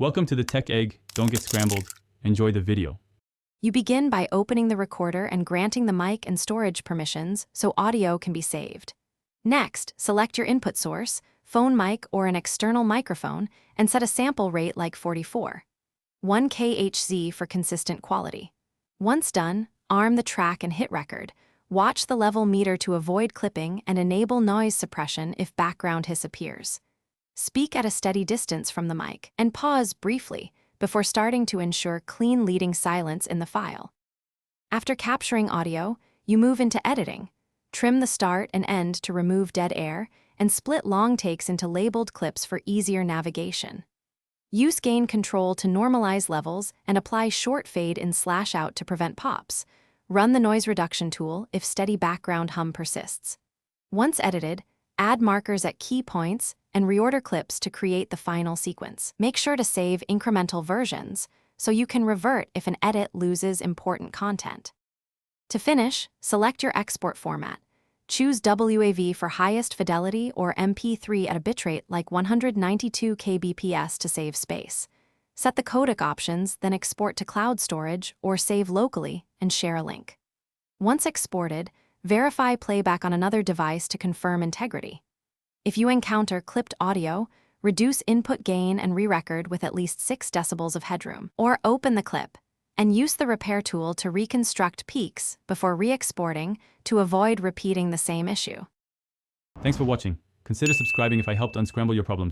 Welcome to the Tech Egg. Don't get scrambled. Enjoy the video. You begin by opening the recorder and granting the mic and storage permissions so audio can be saved. Next, select your input source, phone mic or an external microphone, and set a sample rate like 44. 1 kHz for consistent quality. Once done, arm the track and hit record. Watch the level meter to avoid clipping and enable noise suppression if background hiss appears. Speak at a steady distance from the mic and pause briefly before starting to ensure clean leading silence in the file. After capturing audio, you move into editing. Trim the start and end to remove dead air and split long takes into labeled clips for easier navigation. Use gain control to normalize levels and apply short fade in /out to prevent pops. Run the noise reduction tool if steady background hum persists. Once edited, add markers at key points and reorder clips to create the final sequence. Make sure to save incremental versions so you can revert if an edit loses important content. To finish, select your export format. Choose WAV for highest fidelity or MP3 at a bitrate like 192 kbps to save space. Set the codec options, then export to cloud storage or save locally and share a link. Once exported, verify playback on another device to confirm integrity. If you encounter clipped audio, reduce input gain and re-record with at least 6 decibels of headroom, or open the clip and use the repair tool to reconstruct peaks before re-exporting to avoid repeating the same issue. Thanks for watching. Consider subscribing if I helped unscramble your problems.